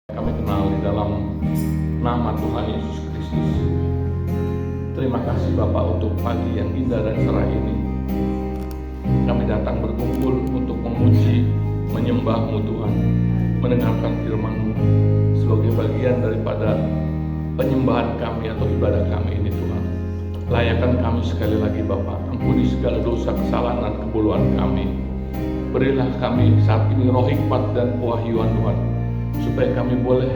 Kami kenal di dalam nama Tuhan Yesus Kristus. Terima kasih Bapak untuk pagi yang indah dan cerah ini. Kami datang berkumpul untuk memuji, menyembah-Mu Tuhan, mendengarkan firman-Mu sebagai bagian daripada penyembahan kami atau ibadah kami ini Tuhan. Layakan kami sekali lagi Bapak, ampuni segala dosa, kesalahan dan kebodohan kami. Berilah kami saat ini roh hikmat dan pewahyuan Tuhan, supaya kami boleh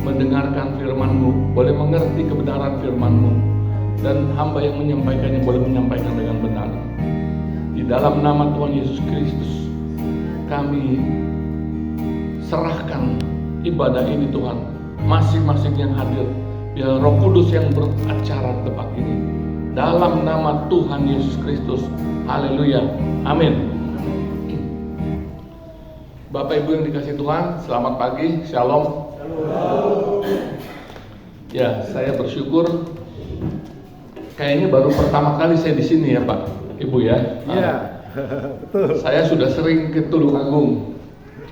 mendengarkan firman-Mu, boleh mengerti kebenaran firman-Mu, dan hamba yang menyampaikannya boleh menyampaikan dengan benar. Di dalam nama Tuhan Yesus Kristus, kami serahkan ibadah ini Tuhan, masing-masing yang hadir, biar Roh Kudus yang beracara di tempat ini. Dalam nama Tuhan Yesus Kristus, haleluya, amin. Bapak Ibu yang dikasihi Tuhan, selamat pagi, shalom. Ya, saya bersyukur. Kayaknya baru pertama kali saya di sini ya Pak, Ibu ya. Iya, betul. Saya sudah sering ke Tulungagung.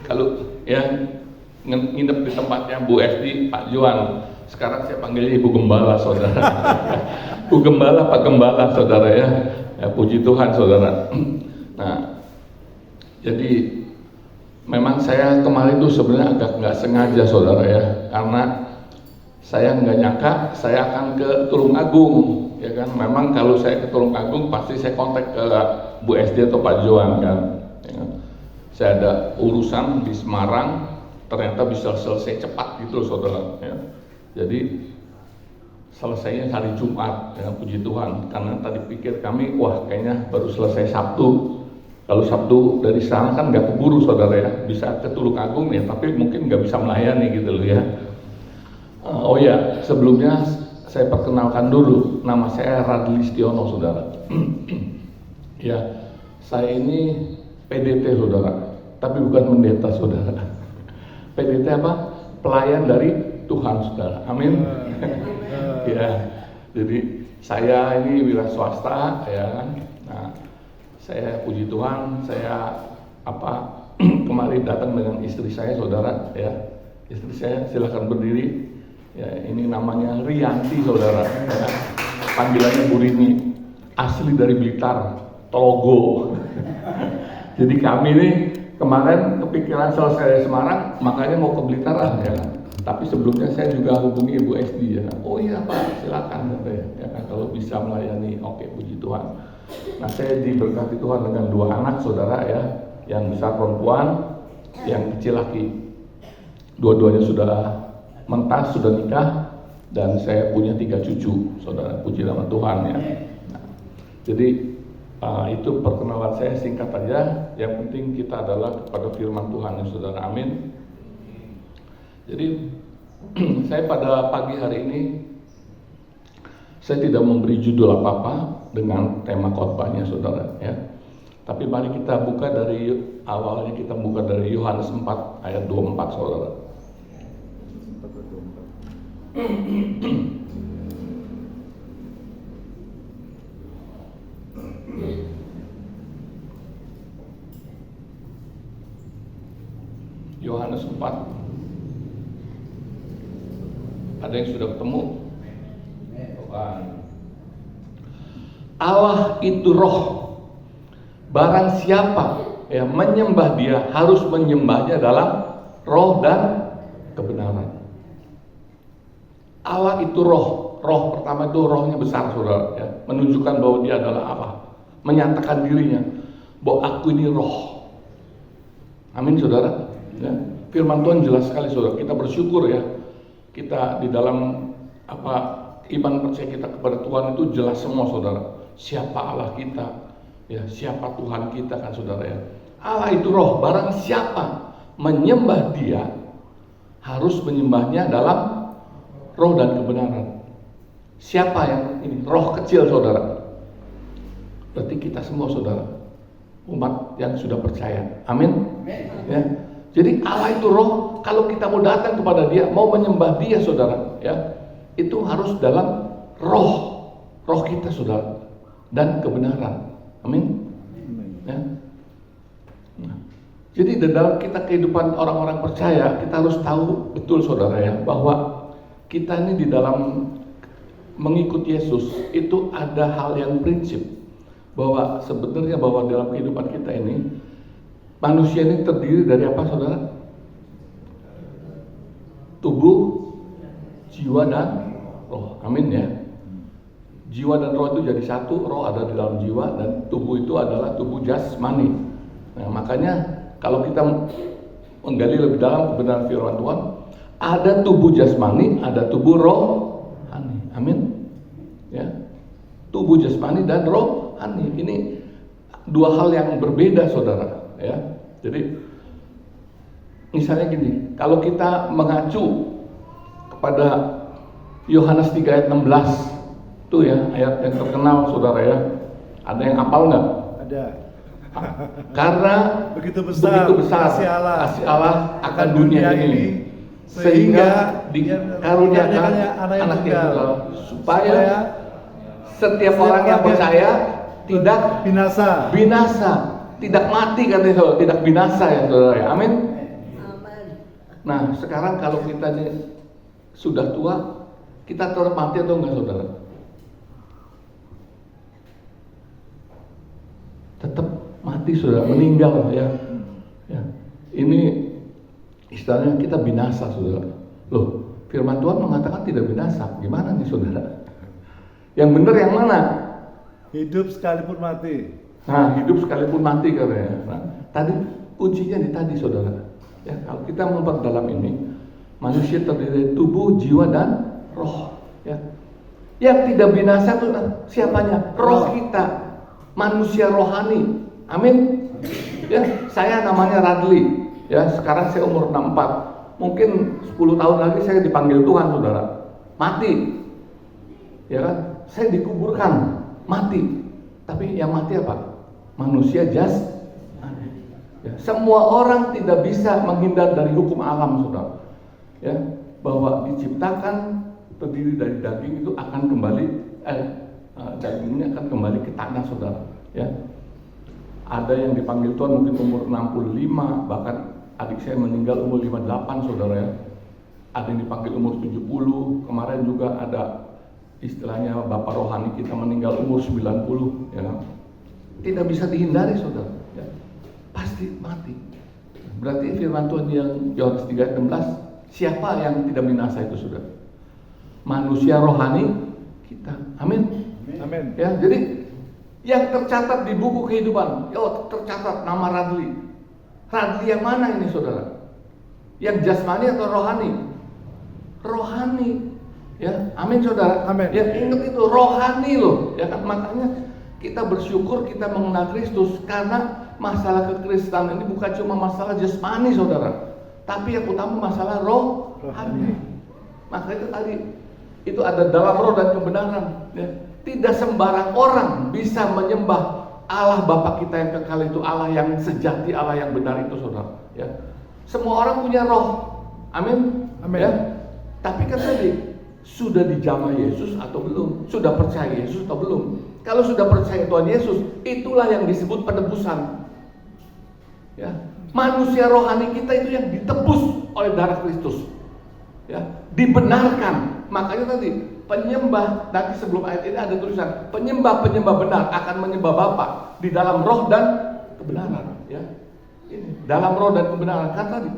Kalau ya nginep di tempatnya Bu Esti, Pak Juan. Sekarang saya panggilnya Ibu Gembala, saudara. Bu Gembala, Pak Gembala, saudara ya. Ya, puji Tuhan, saudara. Nah, jadi memang saya kemarin tuh sebenarnya agak nggak sengaja saudara ya, karena saya nggak nyangka saya akan ke Tulungagung ya kan. Memang kalau saya ke Tulungagung pasti saya kontak ke Bu SD atau Pak Joan kan ya. Saya ada urusan di Semarang, ternyata bisa selesai cepat gitu loh saudara ya. Jadi selesainya hari Jumat ya, puji Tuhan, karena tadi pikir kami wah kayaknya baru selesai Sabtu. Kalau Sabtu dari sana kan nggak keburu saudara ya, bisa ke Tulungagung ya, tapi mungkin nggak bisa melayani gitu loh ya. Oh ya, sebelumnya saya perkenalkan dulu, nama saya Radli Stiono saudara. Ya, saya ini PDT saudara, tapi bukan pendeta saudara. PDT apa? Pelayan dari Tuhan saudara, amin. Ya, jadi saya ini wira swasta ya kan. Nah, saya puji Tuhan, saya kemarin datang dengan istri saya saudara ya. Istri saya silahkan berdiri ya, ini namanya Rianti saudara ya. Panggilannya Bu Rini, asli dari Blitar, Togo. Jadi kami ini kemarin kepikiran selesai dari Semarang, makanya mau ke Blitar ya. Tapi sebelumnya saya juga hubungi Ibu SD ya. Oh iya Pak, silakan ya kan, kalau bisa melayani. Oke, puji Tuhan. Nah, saya diberkati Tuhan dengan 2 anak saudara ya, yang besar perempuan, yang kecil laki. Dua-duanya sudah mentas, sudah nikah, dan saya punya 3 cucu saudara, puji nama Tuhan ya. Nah, jadi itu perkenalan saya singkat aja. Yang penting kita adalah kepada firman Tuhan ya saudara, amin. Jadi saya pada pagi hari ini saya tidak memberi judul apa-apa dengan tema khotbahnya saudara ya. Tapi mari kita buka dari awalnya, kita buka dari Yohanes 4 ayat 24 saudara. Yohanes 4. Ada yang sudah ketemu? Allah itu roh. Barang siapa yang menyembah Dia harus menyembahnya dalam roh dan kebenaran. Allah itu roh. Roh pertama itu rohnya besar saudara ya, menunjukkan bahwa Dia adalah Allah, menyatakan dirinya bahwa aku ini roh. Amin saudara ya. Firman Tuhan jelas sekali saudara. Kita bersyukur ya, kita di dalam iman percaya kita kepada Tuhan itu jelas semua saudara. Siapa Allah kita ya, siapa Tuhan kita kan saudara ya. Allah itu roh. Barang siapa menyembah Dia harus menyembahnya dalam roh dan kebenaran. Siapa yang ini? Roh kecil saudara. Berarti kita semua saudara, umat yang sudah percaya, amin ya. Jadi Allah itu roh. Kalau kita mau datang kepada Dia, mau menyembah Dia saudara ya, itu harus dalam roh kita saudara dan kebenaran, amin ya. Nah, Jadi di dalam kita kehidupan orang-orang percaya, kita harus tahu betul saudara ya, bahwa kita ini di dalam mengikuti Yesus itu ada hal yang prinsip, bahwa sebenarnya bahwa dalam kehidupan kita ini manusia ini terdiri dari apa saudara? Tubuh, jiwa dan roh. Amin ya. Jiwa dan roh itu jadi satu, roh ada di dalam jiwa, dan tubuh itu adalah tubuh jasmani. Nah, makanya kalau kita menggali lebih dalam kebenaran firman Tuhan, ada tubuh jasmani, ada tubuh rohani. Amin. Ya. Tubuh jasmani dan rohani. Ini dua hal yang berbeda, saudara. Ya. Jadi misalnya gini, kalau kita mengacu kepada Yohanes 3 ayat 16, itu ya ayat yang terkenal saudara ya. Ada yang hafal nggak? Ada. Karena begitu besar kasih Allah akan dunia ini, sehingga dikaruniakan anak yang tunggal, supaya setiap orang yang percaya tidak binasa, tidak mati katanya saudara, tidak binasa ya saudara ya. Amin. Nah sekarang kalau kita ini sudah tua, kita tetap mati atau enggak saudara? Tetap mati saudara, meninggal ya. Ya. Ini istilahnya kita binasa saudara. Loh, firman Tuhan mengatakan tidak binasa. Gimana nih saudara? Yang benar yang mana? Hidup sekalipun mati. Nah, hidup sekalipun mati katanya. Nah, tadi kuncinya di tadi saudara. Ya, kalau kita memperdalam ini, manusia terdiri dari tubuh, jiwa dan roh. Ya. Yang tidak binasa itu siapanya? Roh kita. Manusia rohani. Amin. Ya, saya namanya Radli. Ya, sekarang saya umur 64. Mungkin 10 tahun lagi saya dipanggil Tuhan, saudara. Mati. Ya kan? Saya dikuburkan, mati. Tapi yang mati apa? Manusia jasmani. Ya, semua orang tidak bisa menghindar dari hukum alam, saudara. Ya, bahwa diciptakan terdiri dari daging itu akan kembali daging ini akan kembali ke tanah saudara ya. Ada yang dipanggil Tuhan mungkin umur 65, bahkan adik saya meninggal umur 58 saudara ya. Ada yang dipanggil umur 70, kemarin juga ada istilahnya bapak rohani kita meninggal umur 90 ya. Tidak bisa dihindari saudara ya. Pasti mati. Berarti firman Tuhan yang Yohanes 3:16, siapa yang tidak binasa itu saudara? Manusia rohani kita. Amin. Amin. Ya, jadi yang tercatat di buku kehidupan, tercatat nama Radli. Radli yang mana ini saudara? Yang jasmani atau rohani? Rohani. Ya, amin saudara. Amin. Ya, ingat itu rohani loh. Ya kan, makanya kita bersyukur kita mengenal Kristus, karena masalah kekristenan ini bukan cuma masalah jasmani saudara, tapi yang utama masalah rohani. Makanya itu tadi itu ada dalam roh dan kebenaran ya. Tidak sembarang orang bisa menyembah Allah Bapa kita yang kekal itu, Allah yang sejati, Allah yang benar itu saudara ya. Semua orang punya roh. Amin. Amin. Ya. Tapi kan tadi sudah dijamah Yesus atau belum? Sudah percaya Yesus atau belum? Kalau sudah percaya Tuhan Yesus, itulah yang disebut penebusan. Ya. Manusia rohani kita itu yang ditebus oleh darah Kristus. Ya, dibenarkan. Makanya tadi penyembah, nanti sebelum ayat ini ada tulisan penyembah benar akan menyembah Bapa di dalam roh dan kebenaran ya. Ini dalam roh dan kebenaran. Kan tadi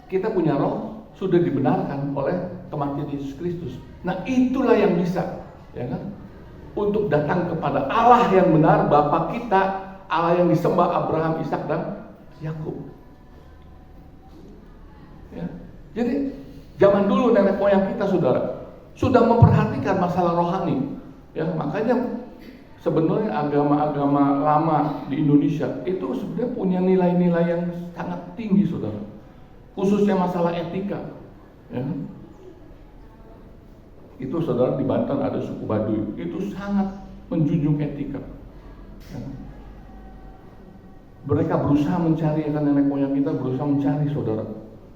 kita punya roh sudah dibenarkan oleh kematian Yesus Kristus. Nah, itulah yang bisa ya kan, untuk datang kepada Allah yang benar, Bapa kita, Allah yang disembah Abraham, Ishak dan Yakub. Ya. Jadi zaman dulu nenek moyang kita saudara sudah memperhatikan masalah rohani ya. Makanya sebenarnya agama-agama lama di Indonesia itu sebenarnya punya nilai-nilai yang sangat tinggi saudara, khususnya masalah etika ya. Itu saudara di Banten ada suku Baduy, itu sangat menjunjung etika ya. Mereka berusaha mencari, kan nenek moyang kita berusaha mencari saudara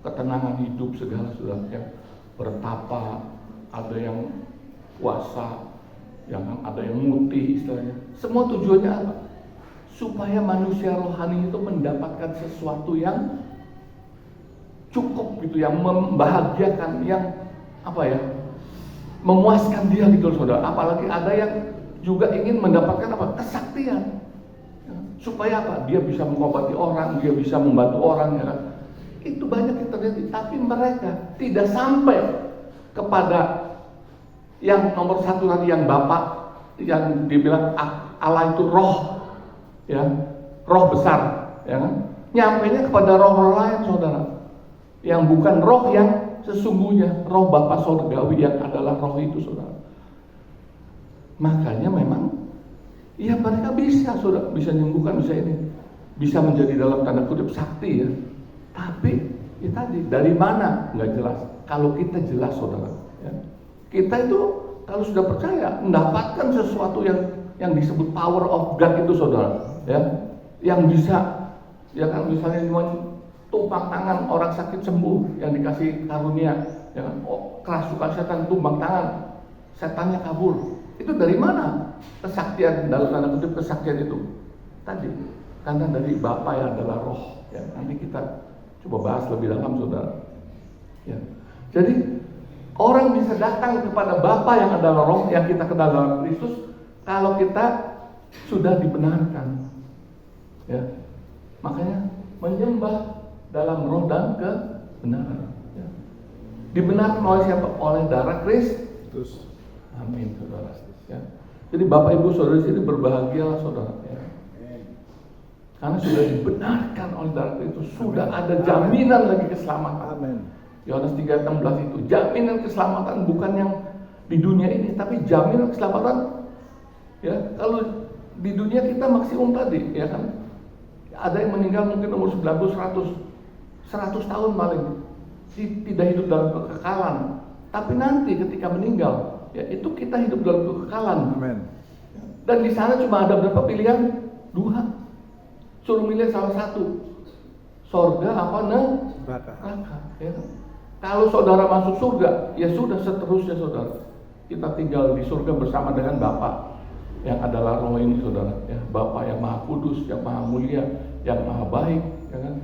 ketenangan hidup segala saudara ya. Bertapa, ada yang puasa, yang ada yang mutih istilahnya. Semua tujuannya apa? supaya manusia rohani itu mendapatkan sesuatu yang cukup gitu, yang membahagiakan, yang memuaskan dia gitu saudara. Apalagi ada yang juga ingin mendapatkan kesaktian, supaya dia bisa mengobati orang, dia bisa membantu orang, ya kan? Itu banyak yang terjadi, tapi mereka tidak sampai kepada yang nomor satu tadi, yang Bapa, yang dibilang Allah itu roh, ya, roh besar, ya kan? Nyampainya kepada roh-roh lain saudara, yang bukan roh yang sesungguhnya, roh Bapa Sorgawi yang adalah roh itu saudara. Makanya memang ya mereka bisa saudara, bisa menyembuhkan, bisa ini, bisa menjadi dalam tanda kutip sakti ya. Tapi ya tadi dari mana nggak jelas. Kalau kita jelas saudara, ya, kita itu kalau sudah percaya mendapatkan sesuatu yang disebut power of God itu saudara, ya, yang bisa, ya kan, misalnya tumpang tangan orang sakit sembuh, yang dikasih karunia, ya kan, kerasukan setan tumbang tangan, setannya kabur. Itu dari mana kesaktian, dalam tanda kutip kesaktian itu? Tadi karena dari Bapa yang adalah roh, ya. Nanti kita coba bahas lebih dalam saudara, ya. Jadi orang bisa datang kepada Bapa yang adalah roh, yang kita kenal dalam Kristus, kalau kita sudah dibenarkan, ya. Makanya menyembah dalam roh dan kebenaran, ya. Dibenarkan oleh siapa? Oleh darah Kristus. Amin saudara, ya. Jadi Bapak Ibu saudara sini berbahagialah saudara, ya. Karena sudah dibenarkan oleh darah Kristus, sudah ada jaminan lagi keselamatan. Amin. Yohanes 3:16 itu jaminan keselamatan, bukan yang di dunia ini, tapi jaminan keselamatan. Ya, kalau di dunia kita maksimum tadi, ya kan, ada yang meninggal mungkin umur 90, 100 tahun paling, tidak hidup dalam kekekalan. Tapi nanti ketika meninggal, ya itu kita hidup dalam kekekalan. Amin. Dan di sana cuma ada berapa pilihan? 2. Suruh milih salah satu, surga apa neraka, ya. Kalau saudara masuk surga, ya sudah seterusnya saudara. Kita tinggal di surga bersama dengan Bapa yang adalah roh ini saudara, ya. Bapa yang maha kudus, yang maha mulia, yang maha baik, ya kan?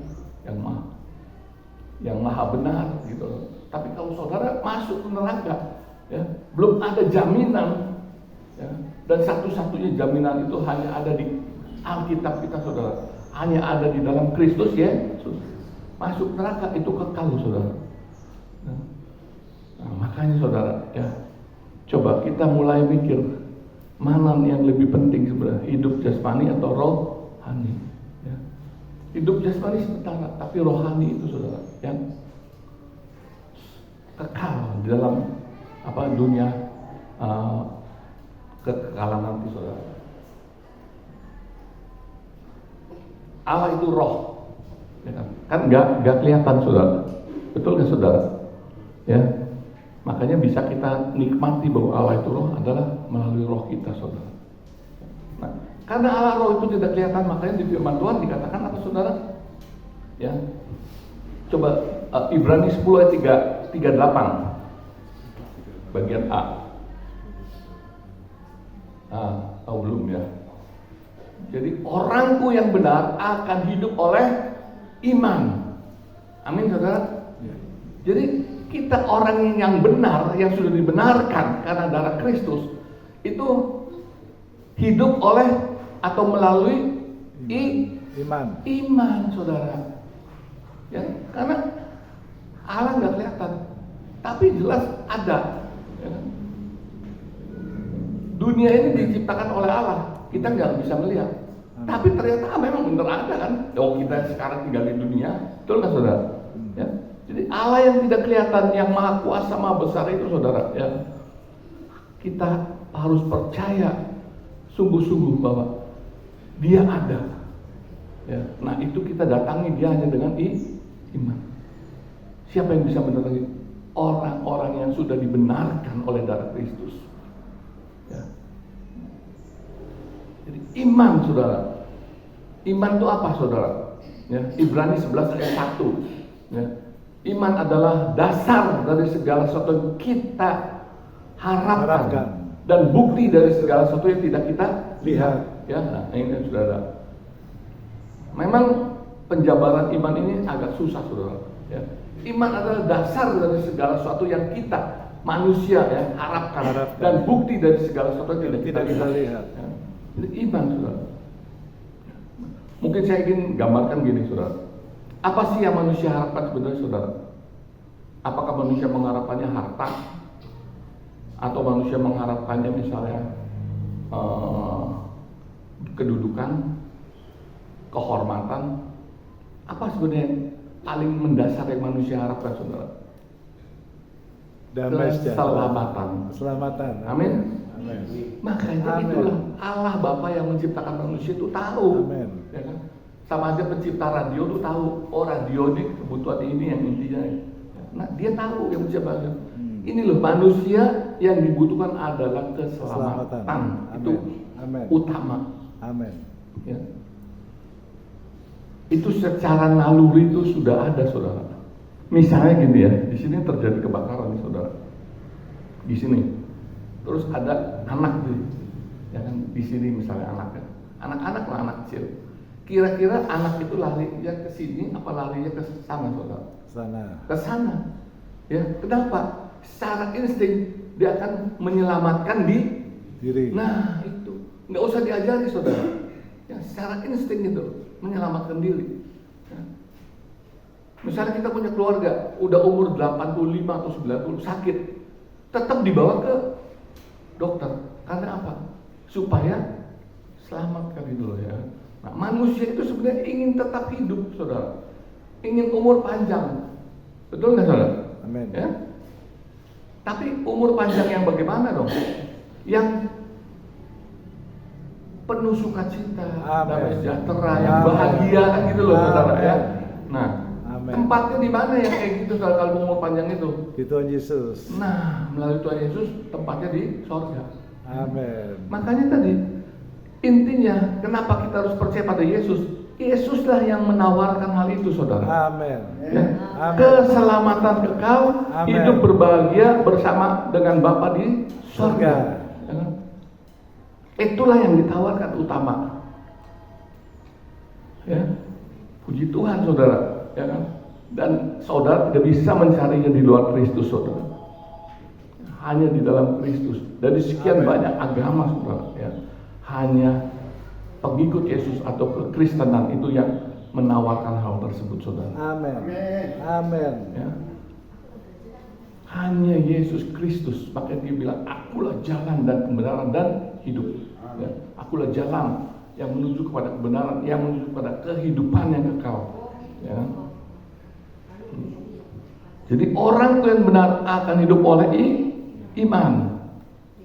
Yang maha benar gitu. Tapi kalau saudara masuk ke neraka, ya, belum ada jaminan, ya. Dan satu-satunya jaminan itu hanya ada di Alkitab kita saudara, hanya ada di dalam Kristus, ya. Masuk neraka itu kekal saudara. Nah, makanya saudara, ya, coba kita mulai mikir mana yang lebih penting sebenarnya, hidup jasmani atau rohani, ya. Hidup jasmani sementara, tapi rohani itu saudara yang kekal di dalam dunia kekekalan nanti saudara. Allah itu roh, ya kan nggak kelihatan saudara, betul nggak saudara? Ya, makanya bisa kita nikmati bahwa Allah itu roh adalah melalui roh kita saudara. Nah, karena Allah roh itu tidak kelihatan, makanya di firman Tuhan dikatakan apa saudara? Ya, coba Ibrani 10 ayat 38 bagian A. Belum ya. Jadi orangku yang benar akan hidup oleh iman. Amin saudara. Jadi kita orang yang benar, yang sudah dibenarkan karena darah Kristus, itu hidup oleh atau melalui iman saudara. Ya, karena Allah nggak kelihatan, tapi jelas ada. Ya. Dunia ini diciptakan oleh Allah, kita nggak bisa melihat. Tapi ternyata memang benar ada kan. Kita sekarang tinggal di dunia, betul nggak saudara? Ya. Jadi Allah yang tidak kelihatan, yang maha kuasa, maha besar itu saudara, ya, kita harus percaya sungguh-sungguh bahwa Dia ada. Ya. Nah itu kita datangi Dia hanya dengan iman. Siapa yang bisa mendatangi? Orang-orang yang sudah dibenarkan oleh darah Kristus. Ya. Jadi iman saudara. Iman itu apa saudara? Ya. Ibrani 11 ayat 1. Ya. Iman adalah dasar dari segala sesuatu yang kita harapkan dan bukti dari segala sesuatu yang tidak kita lihat. Ya, nah, ini sudah ada. memang penjabaran iman ini agak susah, saudara. Ya. Iman adalah dasar dari segala sesuatu yang kita manusia ya harapkan. Dan bukti dari segala sesuatu yang tidak kita lihat. Ya. Itu iman, saudara. Mungkin saya ingin gambarkan gini, saudara. Apa sih yang manusia harapkan sebenarnya, saudara? Apakah manusia mengharapkannya harta? Atau manusia mengharapkannya misalnya kedudukan, kehormatan? Apa sebenarnya yang paling mendasar yang manusia harapkan, saudara? Damai sejahtera. Keselamatan. Amin. Makanya itulah Allah Bapa yang menciptakan manusia itu tahu. Amen. Ya kan? Sama aja pencipta radio itu tahu, oh radio ini kebutuhan ini yang intinya. Nah dia tahu yang menciptakan. Ini loh, manusia yang dibutuhkan adalah keselamatan. Itu utama. Amin. Ya. Itu secara naluri itu sudah ada, saudara. Misalnya gini ya, di sini terjadi kebakaran nih, saudara. Di sini. Terus ada anak nih, ya kan? Di sini misalnya anaknya, anak-anak lah, anak kecil. Kira-kira anak itu larinya ke sini apa larinya ke sana, saudara? Ke sana. Ya, kenapa? Secara insting dia akan menyelamatkan diri. Nah itu nggak usah diajari, saudara. Ya, secara insting itu menyelamatkan diri. Ya. Misalnya kita punya keluarga udah umur 85 atau 90 sakit, tetap dibawa ke dokter. Karena apa? Supaya selamat kan itu loh ya. Nah, manusia itu sebenarnya ingin tetap hidup, saudara. Ingin umur panjang. Betul nggak, saudara? Amin. Ya? Tapi umur panjang yang bagaimana dong? Yang penuh sukacita, damai sejahtera, yang bahagia kan gitu loh, saudara ya. Nah, tempatnya di mana yang kayak gitu kalau umur panjang itu? Di Tuhan Yesus. Nah, melalui Tuhan Yesus tempatnya di sorga. Amin. Makanya tadi intinya kenapa kita harus percaya pada Yesus? Yesuslah yang menawarkan hal itu, saudara. Amin. Ya. Keselamatan kekal, hidup berbahagia bersama dengan Bapa di sorga. Ya. Itulah yang ditawarkan utama. Ya. Puji Tuhan, saudara. Ya kan? Dan saudara tidak bisa mencarinya di luar Kristus, saudara. Hanya di dalam Kristus. Dari sekian banyak agama, saudara, ya, hanya pengikut Yesus atau kekristenan itu yang menawarkan hal tersebut, saudara. Amin. Amin. Ya. Hanya Yesus Kristus, makanya dia bilang, akulah jalan dan kebenaran dan hidup. Ya. Akulah jalan yang menuju kepada kebenaran, yang menuju kepada kehidupan yang kekal. Ya. Jadi orang yang benar akan hidup oleh iman,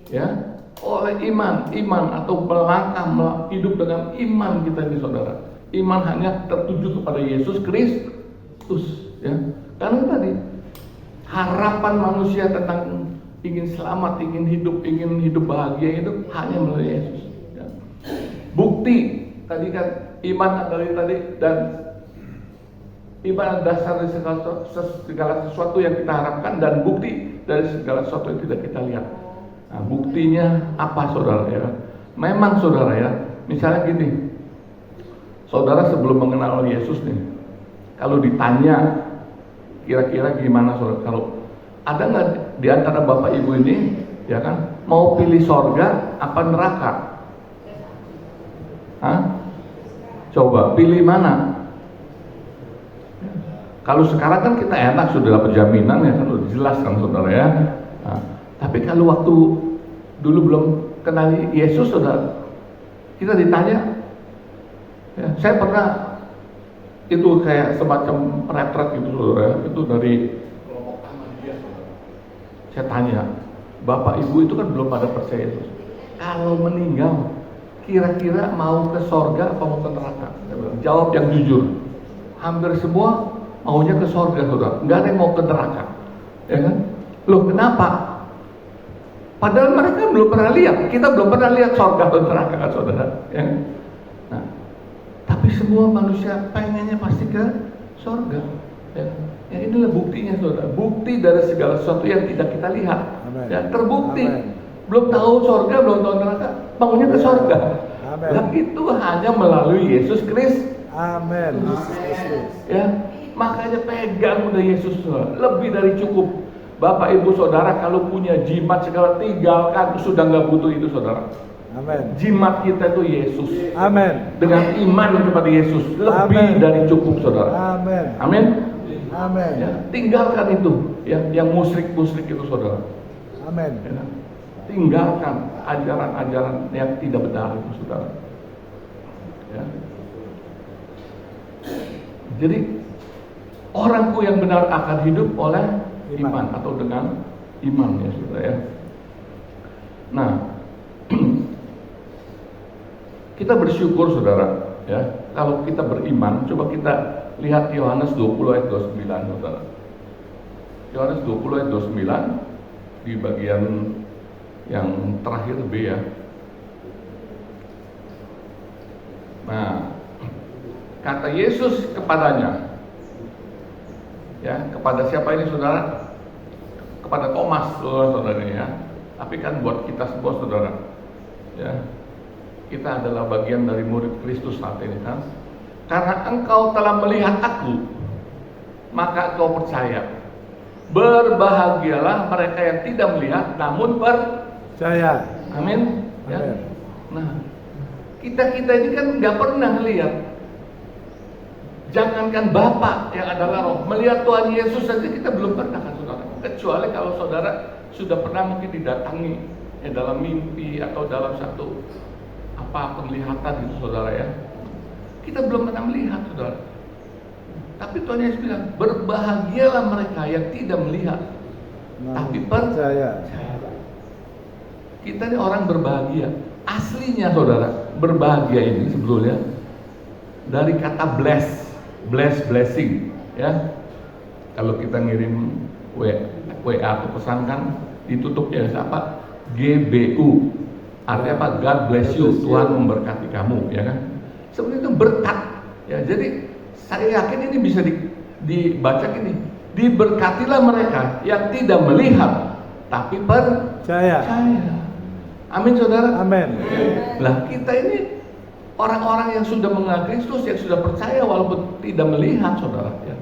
ya, oleh iman atau melangkah hidup dengan iman kita ini, saudara. Iman hanya tertuju kepada Yesus Kristus, ya. Karena tadi harapan manusia tentang ingin selamat, ingin hidup bahagia itu hanya melalui Yesus. Ya. Bukti tadi kan iman dari tadi dan iman dasar dari segala sesuatu yang kita harapkan dan bukti dari segala sesuatu yang tidak kita lihat. Nah, buktinya apa, saudara ya? Memang, saudara ya, misalnya gini, saudara sebelum mengenal Yesus nih, kalau ditanya kira-kira gimana, saudara? Kalau ada nggak di antara bapak ibu ini, ya kan, mau pilih sorga apa neraka? Hah? Coba pilih mana? Kalau sekarang kan kita enak sudah dapat jaminan ya kan, udah jelas kan, saudara ya. Nah, tapi kalau waktu dulu belum kenal Yesus, saudara, kita ditanya, ya, saya pernah itu kayak semacam retret gitu, saudara, itu dari kelompok Ahmadiyah, saudara. Saya tanya, bapak ibu itu kan belum pada percaya Yesus. Kalau meninggal, kira-kira mau ke sorga atau mau ke neraka? Jawab yang jujur. Hampir semua maunya ke sorga, saudara. Nggak ada yang mau ke neraka, ya kan? Loh, kenapa? Padahal mereka belum pernah lihat, kita belum pernah lihat sorga atau neraka, kan, saudara? Ya. Nah, tapi semua manusia pengennya pasti ke sorga. Ya. Ya, inilah buktinya, saudara. Bukti dari segala sesuatu yang tidak kita lihat. Ya, terbukti. Amen. Belum tahu sorga, belum tahu neraka, maunya ke sorga. Dan itu hanya melalui Yesus Kristus. Amin. Yesus Kristus. Ya, makanya pegang udah Yesus, lebih dari cukup. Bapak Ibu Saudara kalau punya jimat segala tinggalkan, sudah nggak butuh itu Saudara. Amin. Jimat kita itu Yesus. Amin. Dengan iman kepada Yesus lebih Amin. dari cukup Saudara. Amin. Amin. Amin. Ya, tinggalkan itu, ya, yang musyrik-musyrik itu Saudara. Amin. Ya, tinggalkan ajaran-ajaran yang tidak benar itu Saudara. Ya. Jadi orangku yang benar akan hidup oleh iman atau dengan iman ya Saudara ya. Nah, kita bersyukur Saudara ya, kalau kita beriman. Coba kita lihat Yohanes 20 ayat 29 Saudara. Yohanes 20 ayat 29 di bagian yang terakhir B ya. Nah, kata Yesus kepadanya, ya, kepada siapa ini Saudara? Kepada Thomas Saudara ya. Tapi kan buat kita semua Saudara, ya, kita adalah bagian dari murid Kristus saat ini kan. Karena engkau telah melihat aku, maka engkau percaya. Berbahagialah mereka yang tidak melihat namun Percaya. Amin. Ya. Amin. Nah, kita ini kan nggak pernah lihat. Jangankan Bapa yang adalah Roh, melihat Tuhan Yesus saja kita belum pernah kan Saudara. Kecuali kalau Saudara sudah pernah mungkin didatangi ya, dalam mimpi atau dalam satu penglihatan itu Saudara ya. Kita belum pernah melihat Saudara. Tapi Tuhan Yesus bilang, berbahagialah mereka yang tidak melihat tapi percaya. Kita ini orang berbahagia. Aslinya Saudara, berbahagia ini sebetulnya dari kata blessing ya. Kalau kita ngirim WA atau pesan kan ditutupnya apa? GBU. Artinya apa? God bless you. Tuhan memberkati kamu, ya kan? Sebenarnya itu berkat. Ya, jadi saya yakin ini bisa dibaca gini. Diberkatilah mereka yang tidak melihat tapi percaya. Amin Saudara. Amin. Lah kita ini orang-orang yang sudah mengenal Kristus, yang sudah percaya walaupun tidak melihat Saudara ya.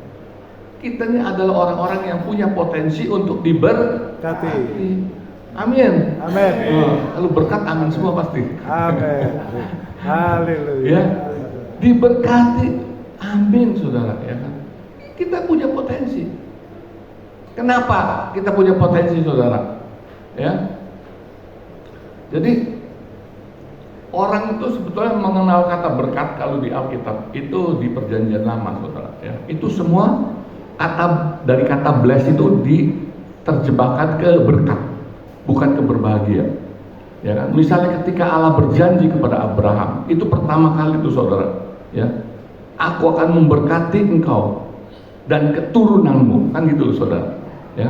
Kita ini adalah orang-orang yang punya potensi untuk diberkati. Amin. Amin. Kalau berkat amin semua pasti. Amin. Haleluya. Ya. Diberkati. Amin Saudara ya kan. Kita punya potensi. Kenapa kita punya potensi Saudara? Ya. Jadi orang itu sebetulnya mengenal kata berkat kalau di Alkitab itu di Perjanjian Lama Saudara ya. Itu semua dari kata bless itu diterjemahkan ke berkat, bukan ke berbahagia. Ya kan? Misalnya ketika Allah berjanji kepada Abraham, itu pertama kali itu Saudara, ya. Aku akan memberkati engkau dan keturunanmu, kan gitu Saudara. Ya.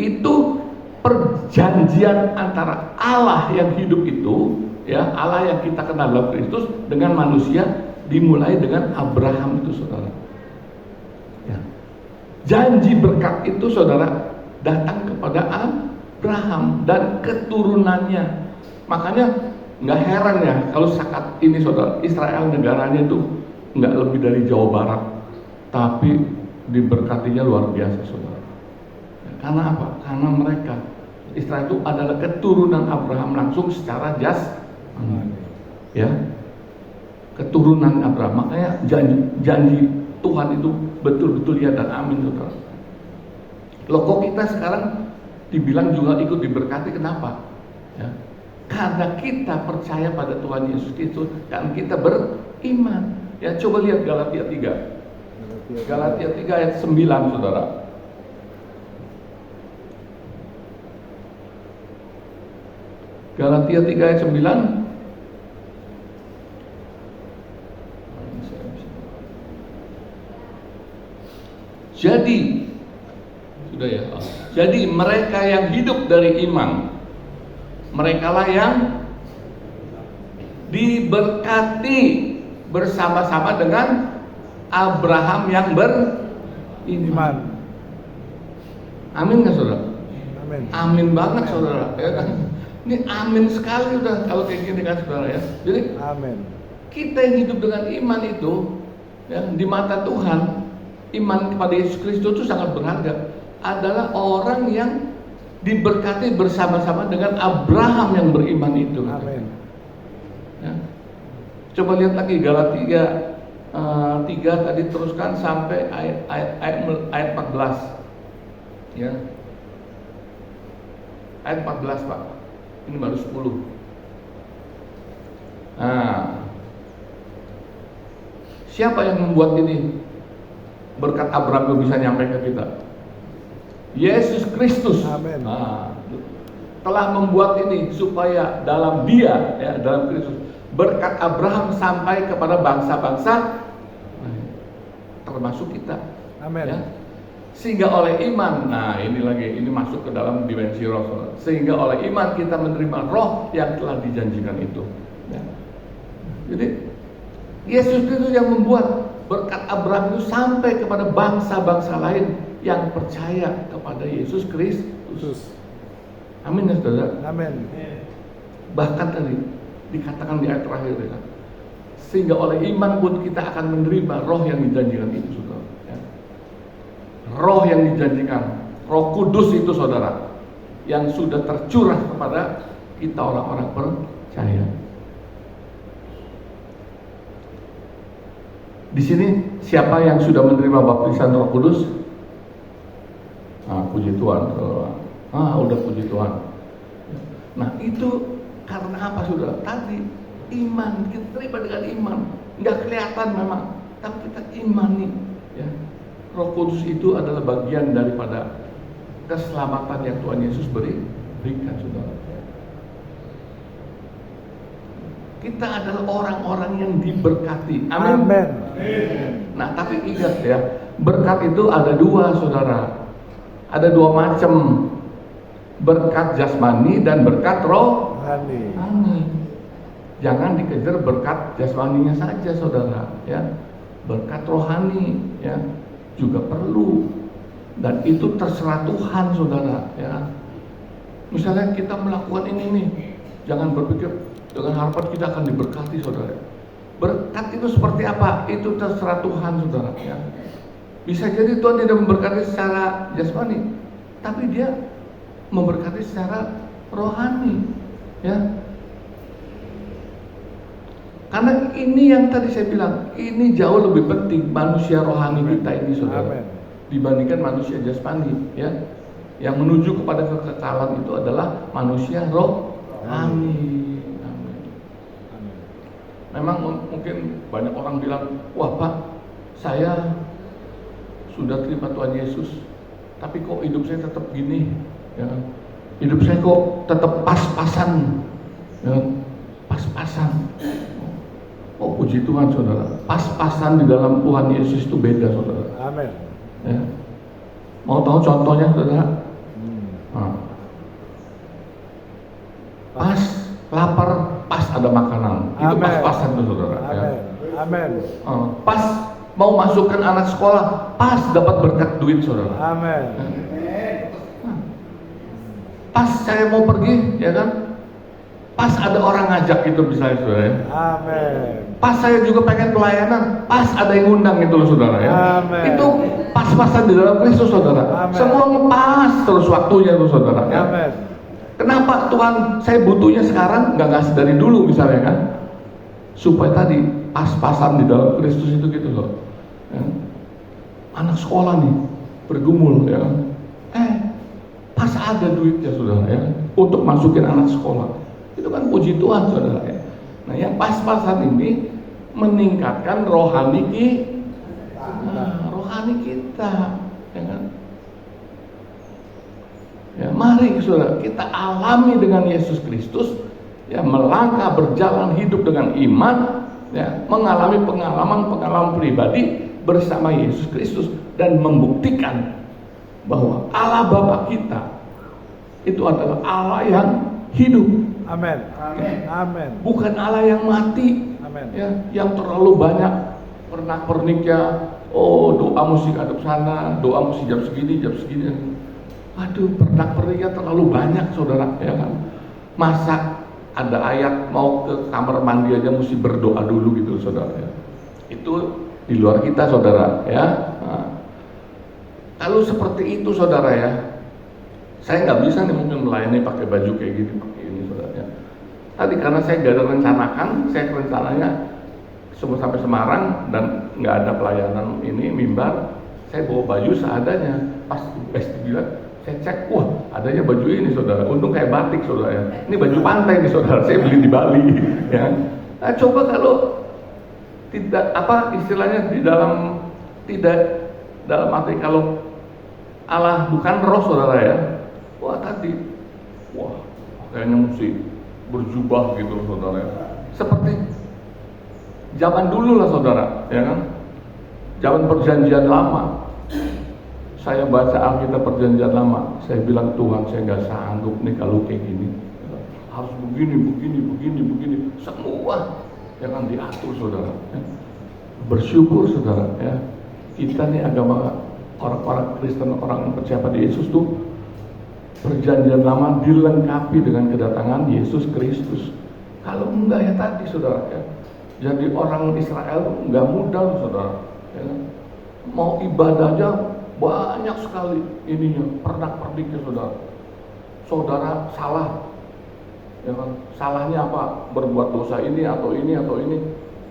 Itu perjanjian antara Allah yang hidup itu, ya, Allah yang kita kenal dalam Kristus dengan manusia, dimulai dengan Abraham itu Saudara. Ya. Janji berkat itu Saudara datang kepada Abraham dan keturunannya. Makanya nggak heran ya kalau saat ini Saudara, Israel negaranya itu nggak lebih dari Jawa Barat, tapi diberkatinya luar biasa Saudara. Ya, karena apa? Karena mereka Israel itu adalah keturunan Abraham langsung secara jasmani, ya, keturunan Abraham. Makanya janji Tuhan itu betul-betul ya dan amin Saudara. Loh kok kita sekarang dibilang juga ikut diberkati, kenapa? Ya, karena kita percaya pada Tuhan Yesus Kristus dan kita beriman. Ya, coba lihat Galatia 3. Galatia 3 ayat 9 Saudara. Galatia 3 ayat 9. Jadi sudah ya. Jadi mereka yang hidup dari iman, merekalah yang diberkati bersama-sama dengan Abraham yang beriman. Amin kan Saudara? Amin. Amin banget Saudara, ya kan? Ini amin sekali udah kalau kayak gini kan Saudara ya. Jadi Amin. kita yang hidup dengan iman itu Ya, di mata Tuhan, iman kepada Yesus Kristus itu sangat berharga. Adalah orang yang diberkati bersama-sama dengan Abraham yang beriman itu. Amin. Ya. Coba lihat lagi Galatia 3 tadi, teruskan sampai ayat 14. Ya. Ayat 14, Pak. Ini baru 10. Nah, siapa yang membuat ini? Berkat Abraham itu bisa nyampe ke kita. Yesus Kristus. Amin. Nah, telah membuat ini supaya dalam Dia, ya, dalam Kristus, berkat Abraham sampai kepada bangsa-bangsa, termasuk kita. Amin. Ya. Sehingga oleh iman, nah ini lagi, ini masuk ke dalam dimensi roh. Sehingga oleh iman kita menerima roh yang telah dijanjikan itu. Ya. Jadi Yesus Kristus yang membuat berkat Abraham itu sampai kepada bangsa-bangsa lain yang percaya kepada Yesus Kristus. Amin ya saudara. Amin. Bahkan tadi dikatakan di ayat terakhir, ya, sehingga oleh iman pun kita akan menerima roh yang dijanjikan itu, saudara. Ya. Roh yang dijanjikan, Roh Kudus itu, saudara, yang sudah tercurah kepada kita orang-orang percaya. Di sini siapa yang sudah menerima baptisan Roh Kudus? Puji Tuhan, saudara. Udah puji Tuhan. Nah, itu karena apa, saudara? Tadi iman, kita terima dengan iman. Nggak kelihatan memang, tapi kita imani. Ya. Roh Kudus itu adalah bagian daripada keselamatan yang Tuhan Yesus berikan, saudara. Kita adalah orang-orang yang diberkati. Amin. Amin. Nah, tapi ingat ya, berkat itu ada dua, saudara. Ada dua macam, berkat jasmani dan berkat rohani. Jangan dikejar berkat jasmaninya saja, saudara. Ya, berkat rohani, ya, juga perlu. Dan itu terserah Tuhan, saudara. Ya, misalnya kita melakukan ini nih, jangan berpikir dengan harapan kita akan diberkati, saudara. Berkat itu seperti apa? Itu terserah Tuhan, saudara. Ya. Bisa jadi Tuhan tidak memberkati secara jasmani, tapi Dia memberkati secara rohani, ya. Karena ini yang tadi saya bilang, ini jauh lebih penting manusia rohani kita ini, saudara. Amen. Dibandingkan manusia jasmani, ya. Yang menuju kepada kekekalan itu adalah manusia rohani. Memang mungkin banyak orang bilang, wah Pak, saya sudah terima Tuhan Yesus, tapi kok hidup saya tetap gini, ya. Hidup saya kok tetap pas-pasan, ya. Pas-pasan. Oh puji Tuhan, saudara, pas-pasan di dalam Tuhan Yesus itu beda, saudara. Amin. Ya. Mau tahu contohnya, saudara? Pas lapar, pas ada makanan. Itu Amen. pas-pasan tuh, saudara. Ya. Amin. Pas mau masukkan anak sekolah, pas dapat berkat duit, saudara. Amin. Pas saya mau pergi, ya kan? Pas ada orang ngajak itu, misalnya, saudara. Ya. Amin. Pas saya juga pengen pelayanan, pas ada yang ngundang itu loh, saudara. Ya. Amen. Itu pas-pasan di dalam Kristus, saudara. Amen. Semuanya pas terus waktunya tuh, saudara. Ya. Amin. Kenapa Tuhan saya butuhnya sekarang, nggak ngasih dari dulu, misalnya kan? Supaya tadi pas-pasan di dalam Kristus itu gitu loh. Ya. Anak sekolah nih bergumul, ya. Pas ada duitnya, saudara, ya, untuk masukin anak sekolah. Itu kan puji Tuhan, saudara. Ya. Nah, yang pas-pasan ini meningkatkan rohani kita, ya kan? Ya, mari saudara, kita alami dengan Yesus Kristus, ya, melangkah berjalan hidup dengan iman, ya, mengalami pengalaman pribadi bersama Yesus Kristus dan membuktikan bahwa Allah Bapa kita itu adalah Allah yang hidup. Amin. Amin. Bukan Allah yang mati. Amin. Ya, yang terlalu banyak pernak-perniknya. Oh, doa mesti hadap sana, doa mesti jam segini. Aduh, pernak-perniknya terlalu banyak, saudara, ya kan? Masa ada ayat mau ke kamar mandi aja mesti berdoa dulu gitu, saudara. Ya. Itu di luar kita, saudara, ya. Nah, kalau seperti itu, saudara, ya, saya nggak bisa nih mungkin melayani pakai baju kayak gini, pakai ini, saudara, ya. Tadi karena saya nggak ada rencanakan, saya rencananya semua sampai Semarang dan nggak ada pelayanan ini mimbar, saya bawa baju seadanya. Pas bilang, saya cek, wah adanya baju ini, saudara, untung kayak batik, saudara, ya. Ini baju pantai nih, saudara, saya beli di Bali, ya. Nah, coba kalau tidak apa istilahnya tidak dalam arti kalau Allah bukan roh, saudara, ya, wah kayaknya mesti berjubah gitu, saudara, ya. Seperti zaman dulu lah, saudara, ya kan, zaman perjanjian lama. Saya baca Alkitab perjanjian lama, saya bilang, Tuhan, saya nggak sanggup nih kalau kayak gini, harus begini, semua jangan diatur, saudara, ya. Bersyukur, saudara, ya, kita nih agama orang-orang Kristen, orang percaya pada Yesus tuh perjanjian lama dilengkapi dengan kedatangan Yesus Kristus. Kalau enggak, ya tadi, saudara, ya, jadi orang Israel nggak mudah, saudara, ya. Mau ibadah aja banyak sekali ininya, pernak-perniknya, saudara salah, ya kan? Salahnya apa? Berbuat dosa ini atau ini,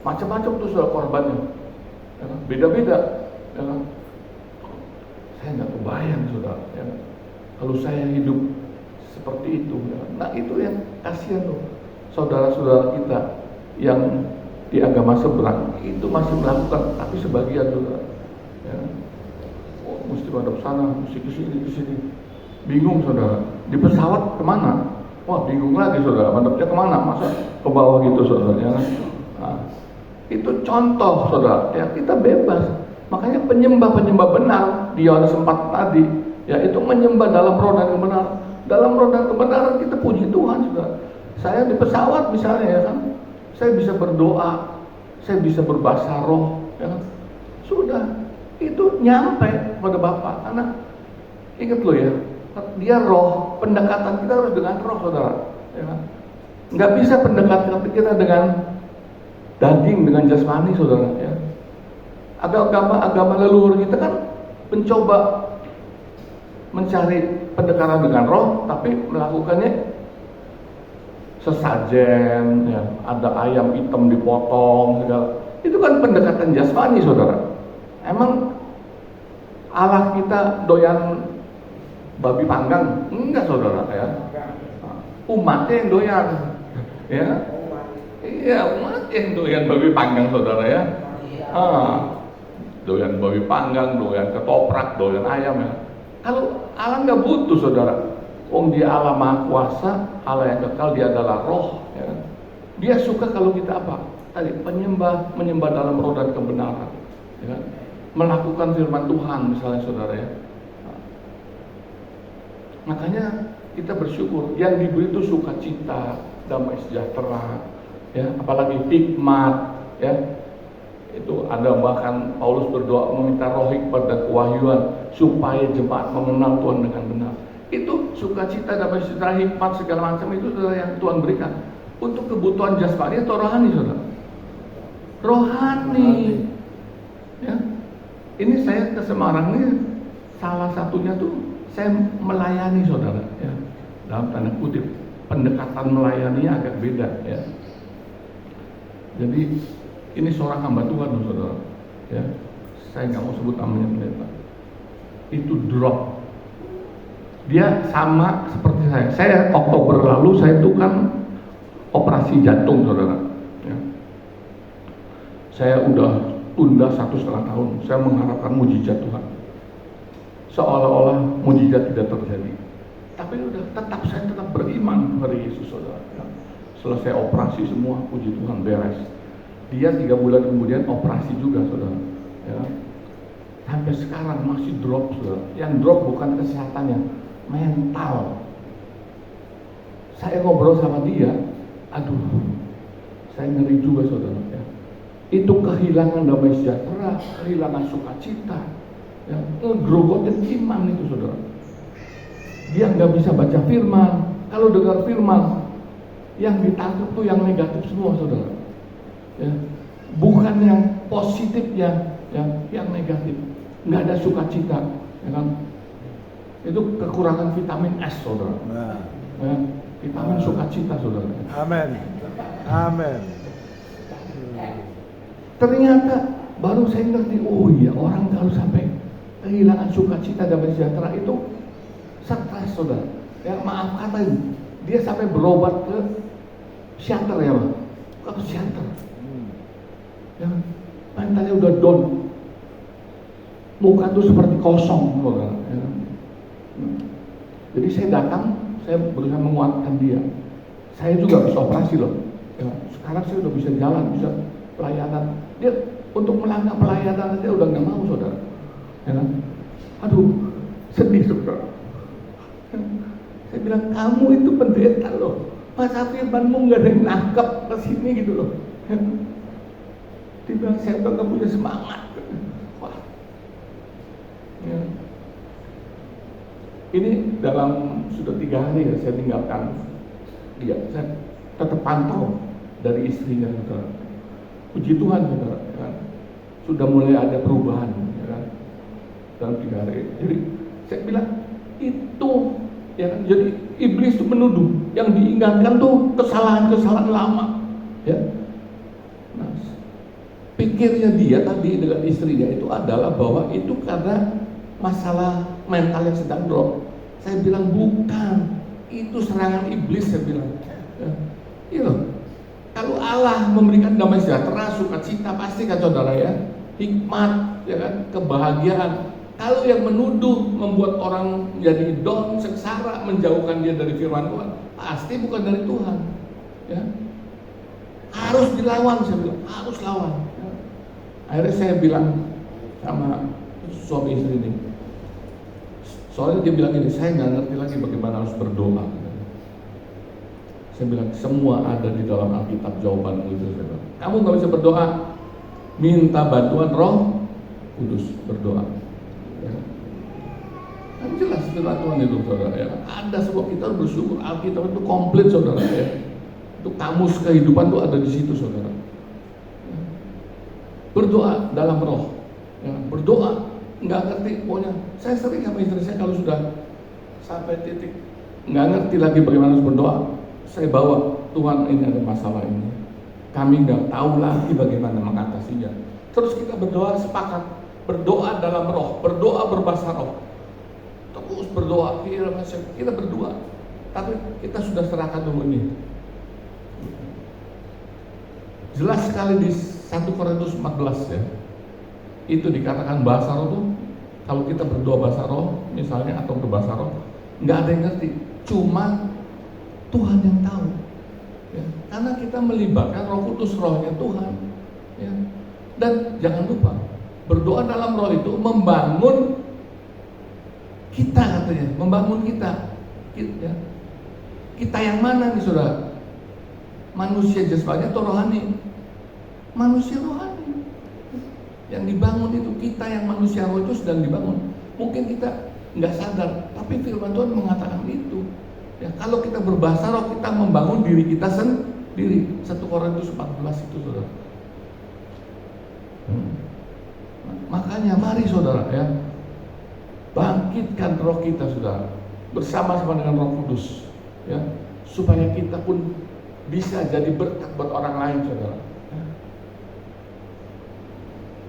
macam-macam tuh, saudara, korbannya, ya kan? Beda-beda, ya kan? Saya nggak kebayang, saudara, ya kan? Kalau saya hidup seperti itu, ya kan? Nah, itu yang kasihan tuh, saudara-saudara kita yang di agama seberang itu masih melakukan, tapi sebagian, saudara, ya. Oh, mesti madep sana, mesti ke sini, bingung, saudara. Di pesawat kemana? Wah, bingung lagi, saudara, madepnya kemana? Masa ke bawah gitu, saudara, ya. Nah, itu contoh, saudara, ya, kita bebas. Makanya penyembah benar di Yohanes 4 tadi, ya, itu menyembah dalam roh dan kebenaran. Dalam roh dan kebenaran kita puji Tuhan, saudara. Saya di pesawat misalnya, ya kan, saya bisa berdoa, saya bisa berbahasa roh, ya kan? Sudah, itu nyampe pada Bapa. Karena ingat lo, ya, dia roh, pendekatan kita harus dengan roh, saudara, ya kan? Nggak bisa pendekatan kita dengan daging, dengan jasmani, saudara, ya. Agama leluhur kita kan mencoba mencari pendekatan dengan roh, tapi melakukannya sesajen, ya, ada ayam hitam dipotong, segala. Itu kan pendekatan jasmani, saudara. Emang Allah kita doyan babi panggang? Enggak, saudara, ya. Umatnya yang doyan, ya. Iya, umat yang doyan babi panggang, saudara, ya. Doyan babi panggang, doyan ketoprak, doyan ayam, ya. Kalau Allah nggak butuh, saudara. Dia Allah Maha Kuasa, Allah yang kekal, dia adalah roh, ya. Dia suka kalau kita apa? Tadi menyembah dalam roh dan kebenaran, ya. Melakukan firman Tuhan, misalnya, saudara, ya. Makanya kita bersyukur, yang diberi itu sukacita, damai sejahtera, ya, apalagi hikmat, ya. Itu ada bahkan Paulus berdoa meminta roh hikmat dan kewahyuan supaya jemaat mengenal Tuhan dengan benar. Itu sukacita, damai sejahtera, hikmat, segala macam itu, saudara, yang Tuhan berikan untuk kebutuhan jasmani atau rohani, saudara? Rohani, ya. Ini saya ke Semarang ini salah satunya tuh saya melayani, saudara, ya. Dalam tanda kutip, pendekatan melayaninya agak beda, ya. Jadi ini seorang hamba Tuhan, saudara, ya. Saya nggak mau sebut namanya, pendeta. Itu drop. Dia sama seperti saya. Saya Oktober lalu saya itu kan operasi jantung, saudara, ya. Saya udah tunda 1,5 tahun. Saya mengharapkan mujizat Tuhan. Seolah-olah mujizat tidak terjadi. Tapi saya tetap beriman kepada Yesus, saudara, ya. Selesai operasi semua, puji Tuhan, beres. Dia 3 bulan kemudian operasi juga, saudara, ya. Sampai sekarang masih drop, saudara. Yang drop bukan kesehatannya, mental. Saya ngobrol sama dia, aduh, saya ngeri juga, saudara, ya. Itu kehilangan damai sejahtera, kehilangan sukacita, ya, ngegrogotin iman itu, saudara. Dia nggak bisa baca firman. Kalau dengar firman, yang ditangkap tuh yang negatif semua, saudara, ya. bukan yang positif, yang negatif. Nggak ada sukacita, ya kan? Itu kekurangan vitamin S, saudara. Nah. Ya, vitamin sukacita, saudara. Amin. Amin. Ternyata baru saya ngerti, oh iya, orang kalau sampai kehilangan sukacita dan sejahtera itu stres, saudara. Ya, maaf kata ini, dia sampai berobat ke psikiater, ya Pak, ke psikiater. Ya, mentalnya udah down, muka tuh seperti kosong, saudara. Ya. Jadi saya datang, saya berusaha menguatkan dia. Saya juga bisa operasi loh. Ya, sekarang saya udah bisa jalan, bisa pelayanan. Dia untuk melangkah pelayanan dia udah nggak mau, saudara. Ya, aduh, sedih, saudara. Ya, saya bilang, kamu itu pendeta loh. Masa firmanmu nggak ada yang nangkep ke sini gitu loh. Ya. Dia bilang, saya udah nggak punya semangat. Wah. Ya. Ini dalam sudah 3 hari ya saya tinggalkan dia. Saya tetap pantau dari istrinya, saudara. Puji Tuhan, saudara, ya kan? Sudah mulai ada perubahan, ya kan? Dalam 3 hari. Jadi saya bilang itu, ya kan? Jadi iblis itu menuduh, yang diingatkan tuh kesalahan-kesalahan lama, ya. Nah, pikirnya dia tadi dengan istrinya itu adalah bahwa itu karena masalah mental yang sedang drop. Saya bilang bukan, itu serangan iblis, saya bilang. Ya, iya loh. Kalau Allah memberikan damai sejahtera, sukacita, pasti kan saudara ya, hikmat, ya kan, kebahagiaan. Kalau yang menuduh membuat orang menjadi down, sengsara, menjauhkan dia dari firman Tuhan, pasti bukan dari Tuhan. Ya. Harus dilawan, saya bilang, harus lawan. Ya. Akhirnya saya bilang sama suami istri ini, soalnya dia bilang ini, saya nggak ngerti lagi bagaimana harus berdoa. Saya bilang, semua ada di dalam Alkitab jawaban itu. Kamu nggak bisa berdoa, minta bantuan Roh Kudus, berdoa. Ya. Kan jelas firman Tuhan itu, saudara. Ya. Ada sebab kita harus bersyukur, Alkitab itu komplit, saudara. Ya. Itu kamus kehidupan itu ada di situ, saudara. Ya. Berdoa dalam Roh, ya. Berdoa. Nggak ngerti, pokoknya saya sering sama istri saya kalau sudah sampai titik nggak ngerti lagi bagaimana harus berdoa, saya bawa, Tuhan ini ada masalah ini, kami nggak tahu lagi bagaimana mengatasinya. Terus kita berdoa, sepakat berdoa dalam Roh, berdoa berbahasa Roh, terus berdoa, kita berdua, tapi kita sudah serahkan dulu ini. Jelas sekali di 1 Korintus 14 ya, itu dikatakan bahasa roh tuh, kalau kita berdoa bahasa roh misalnya atau berbahasa roh, nggak ada yang ngerti, cuma Tuhan yang tahu, ya. Karena kita melibatkan Roh Kudus, rohnya Tuhan, ya. Dan jangan lupa berdoa dalam roh itu membangun kita, katanya, membangun kita, ya. Kita yang mana nih, saudara? Manusia jasmani atau rohani? Manusia rohani. Yang dibangun itu kita, yang manusia roh itu sedang dibangun. Mungkin kita nggak sadar, tapi firman Tuhan mengatakan itu. Ya, kalau kita berbahasa roh, kita membangun diri kita sendiri. 1 Korintus 14 itu, saudara. Makanya mari, saudara, ya, bangkitkan roh kita, saudara, bersama-sama dengan Roh Kudus, ya, supaya kita pun bisa jadi berkat buat orang lain, saudara.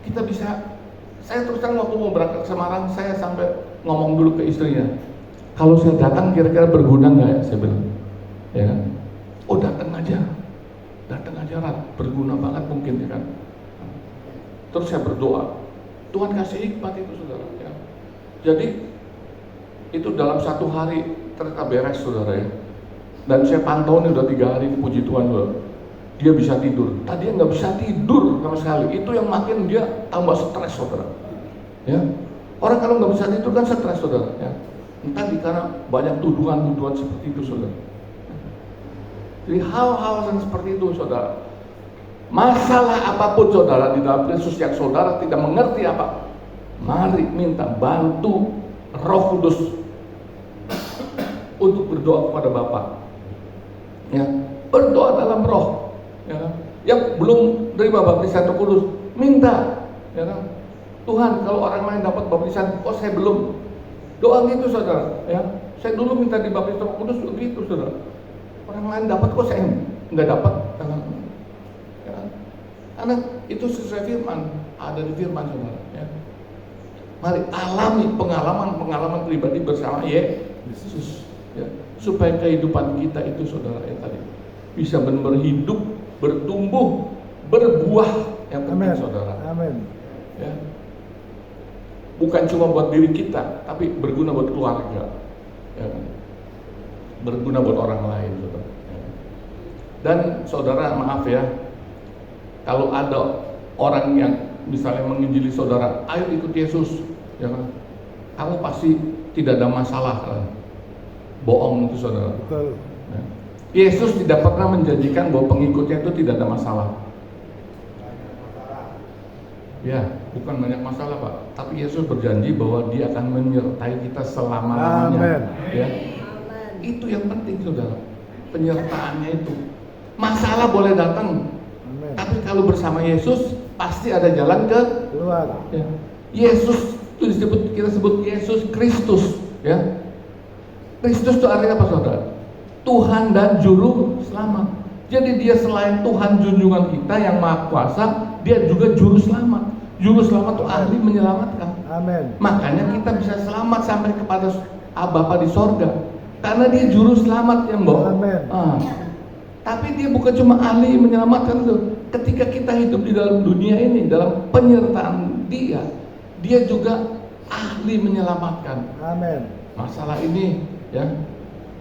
Kita bisa, saya terus terang waktu mau berangkat ke Semarang, saya sampai ngomong dulu ke istrinya, kalau saya datang kira-kira berguna nggak ya, saya bilang, ya kan? Oh, datang aja Rat, berguna banget mungkin, ya kan? Terus saya berdoa, Tuhan kasih hikmat itu, saudara, ya. Jadi itu dalam 1 hari ternyata beres, saudara, ya. Dan saya pantau nih udah 3 hari, puji Tuhan, saudara. Dia bisa tidur. Tadi nggak bisa tidur sama sekali. Itu yang makin dia tambah stres, saudara. Ya, orang kalau nggak bisa tidur kan stres, saudara. Ya, entah karena banyak tuduhan-tuduhan seperti itu, saudara. Jadi hal-hal yang seperti itu, saudara. Masalah apapun, saudara, di dalam Yesus yang saudara tidak mengerti apa, mari minta bantu Roh Kudus untuk berdoa kepada Bapa. Ya, berdoa dalam Roh. Ya, yang belum terima baptisan Roh Kudus, minta, ya kan? Tuhan, kalau orang lain dapat baptisan, kok saya belum? Doa gitu saudara, ya. Saya dulu minta dibaptis Roh Kudus begitu saudara. Orang lain dapat, kok saya nggak dapat? Ya. Karena itu sesuai firman, ada di firman saudara. Ya. Mari alami pengalaman pribadi bersama Yesus, ya. Supaya kehidupan kita itu saudara yang tadi bisa benar-benar hidup, bertumbuh, berbuah yang penting saudara. Amin. Ya. Bukan cuma buat diri kita, tapi berguna buat keluarga, ya. Berguna buat orang lain, saudara. Ya. Dan saudara maaf ya, kalau ada orang yang misalnya menginjili saudara, ayo ikut Yesus, ya kan? Kamu pasti tidak ada masalah, kan? Bohong itu saudara. Betul. Ya. Yesus tidak pernah menjanjikan bahwa pengikutnya itu tidak ada masalah. Ya, bukan banyak masalah Pak, tapi Yesus berjanji bahwa Dia akan menyertai kita selama-lamanya. Amin. Ya, itu yang penting saudara, penyertaannya itu. Masalah boleh datang, Amin. tapi kalau bersama Yesus pasti ada jalan ke Keluar. ya. Yesus itu kita sebut Yesus Kristus, ya. Kristus itu artinya apa saudara? Tuhan dan Juru Selamat. Jadi Dia selain Tuhan junjungan kita yang Maha Kuasa, Dia juga Juru Selamat. Juru Selamat itu ahli menyelamatkan. Amin. Makanya kita bisa selamat sampai kepada Bapa di sorga, karena Dia Juru Selamat yang bawa. Amin. Tapi Dia bukan cuma ahli menyelamatkan itu. Ketika kita hidup di dalam dunia ini, dalam penyertaan Dia, Dia juga ahli menyelamatkan. Amin. Masalah ini ya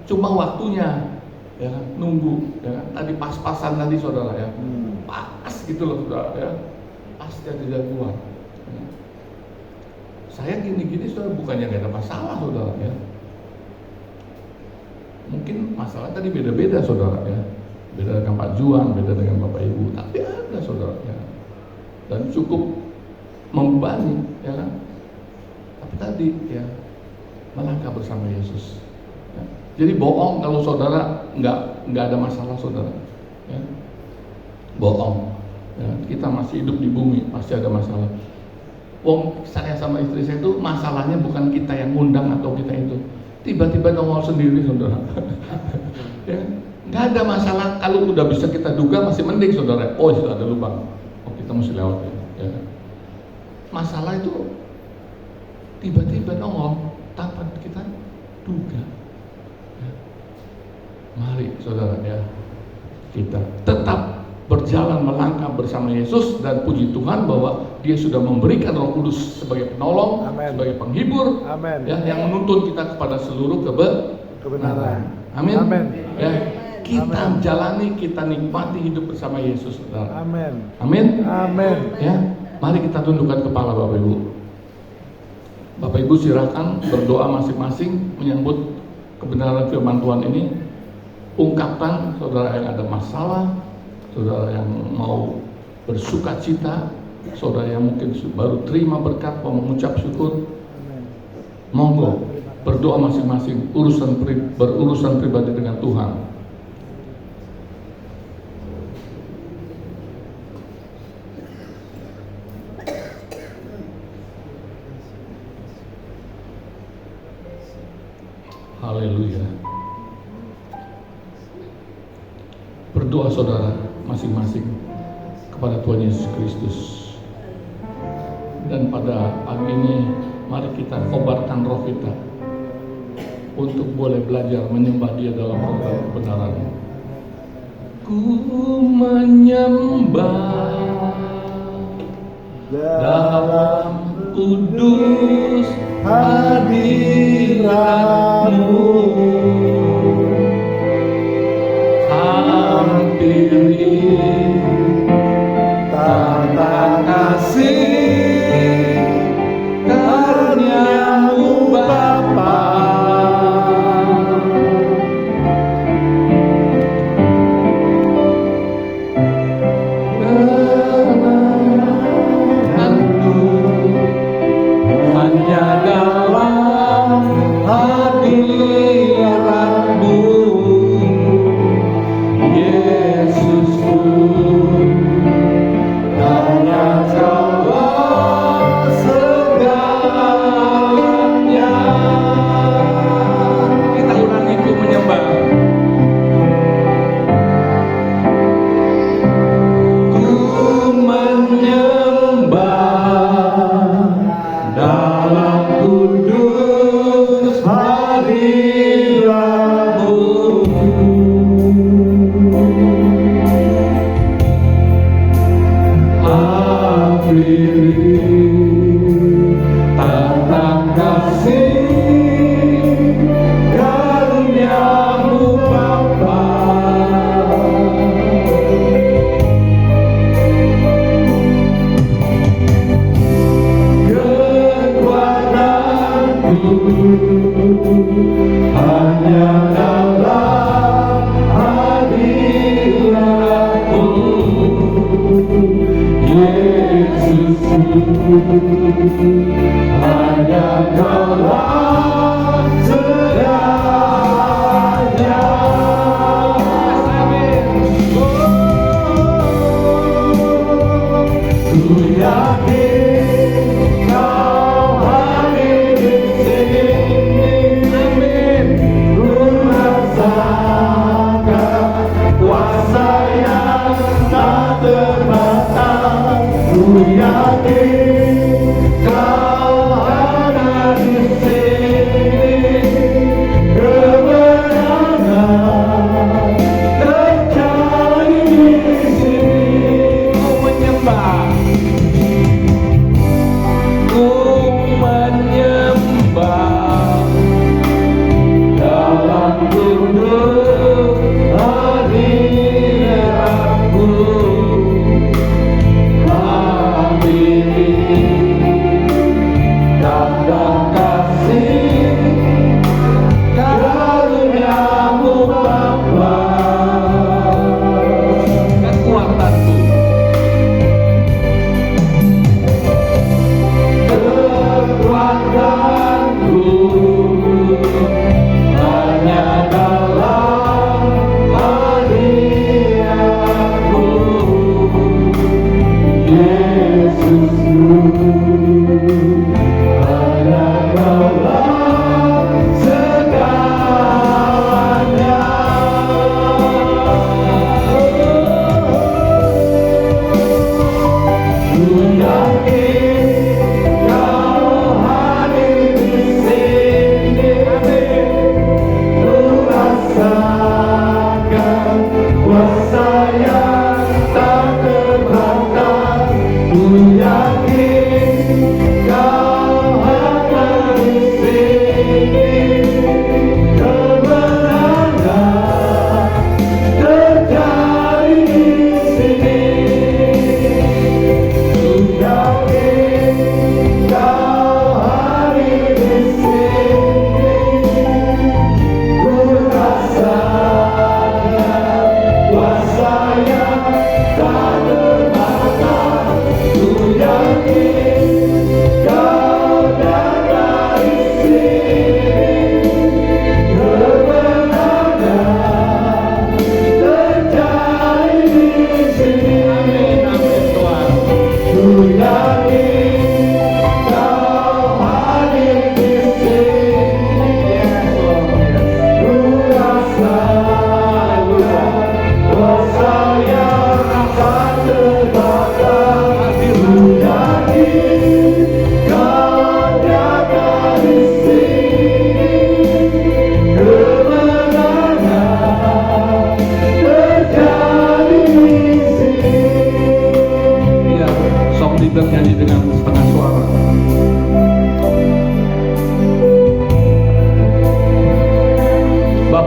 cuma waktunya, ya nunggu, ya tadi pas-pasan tadi saudara ya, pas gitu loh saudara ya, pasti ada jalan keluar. Ya. Saya gini-gini saudara bukannya nggak ada masalah saudara ya, mungkin masalah tadi beda-beda saudara ya, beda dengan Pak Juan, beda dengan Bapak Ibu, tapi ada saudara ya, dan cukup membebani ya kan, tapi tadi ya melangkah bersama Yesus. Ya. Jadi bohong kalau saudara nggak ada masalah saudara. Ya. Bohong. Ya. Kita masih hidup di bumi pasti ada masalah. Wong saya sama istri saya itu masalahnya bukan kita yang ngundang atau kita itu. Tiba-tiba nongol sendiri saudara. Ya. Nggak ada masalah kalau udah bisa kita duga masih mending saudara. Oh sudah ada lubang. Oh kita mesti lewat. Ya. Masalah itu tiba-tiba nongol tanpa kita duga. Ya. Mari saudara ya, kita tetap berjalan melangkah bersama Yesus dan puji Tuhan bahwa Dia sudah memberikan Roh Kudus sebagai penolong, Amen. sebagai penghibur, Amen. ya, yang menuntun kita kepada seluruh Kebenaran. Amin. Amen. Ya, kita Amen. jalani, kita nikmati hidup bersama Yesus, saudara. Amin. Amin. Amin. Ya, mari kita tundukkan kepala Bapak Ibu. Bapak Ibu silakan berdoa masing-masing menyambut kebenaran firman Tuhan ini. Ungkapkan saudara yang ada masalah, saudara yang mau bersuka cita, saudara yang mungkin baru terima berkat mau mengucap syukur. Monggo berdoa masing-masing, berurusan pribadi dengan Tuhan. Haleluya. Berdoa saudara masing-masing kepada Tuhan Yesus Kristus. Dan pada pagi ini mari kita kobarkan roh kita untuk boleh belajar menyembah Dia dalam roh dan kebenaran. Ku menyembah dalam kudus hadirat-Mu, hampiri tata kasih karya-Mu Bapa. Hanya dalam hadirat-Mu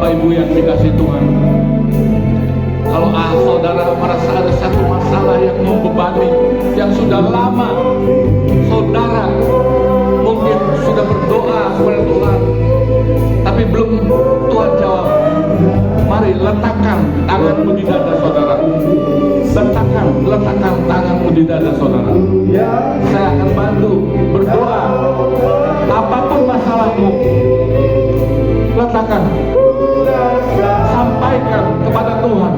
Bapak Ibu yang dikasih Tuhan, kalau saudara merasa ada satu masalah yang membebani, yang sudah lama saudara mungkin sudah berdoa kepada Tuhan, tapi belum Tuhan jawab, mari letakkan tanganmu di dada saudara. Letakkan tanganmu di dada saudara. Saya akan bantu berdoa. Apapun masalahmu, letakkan, sampaikan kepada Tuhan.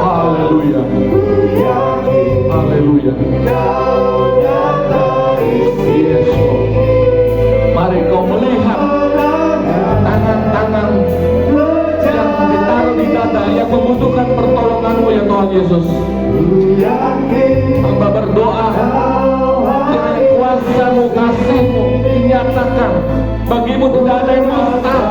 Haleluya, haleluya. Yes, Lord. Mari kau melihat tangan-tangan yang ditaruh di dada, yang membutuhkan pertolonganmu ya Tuhan Yesus. Hamba berdoa, kiranya kuasa-Mu, kasih-Mu dinyatakan. Bagimu tidak ada yang mustahil.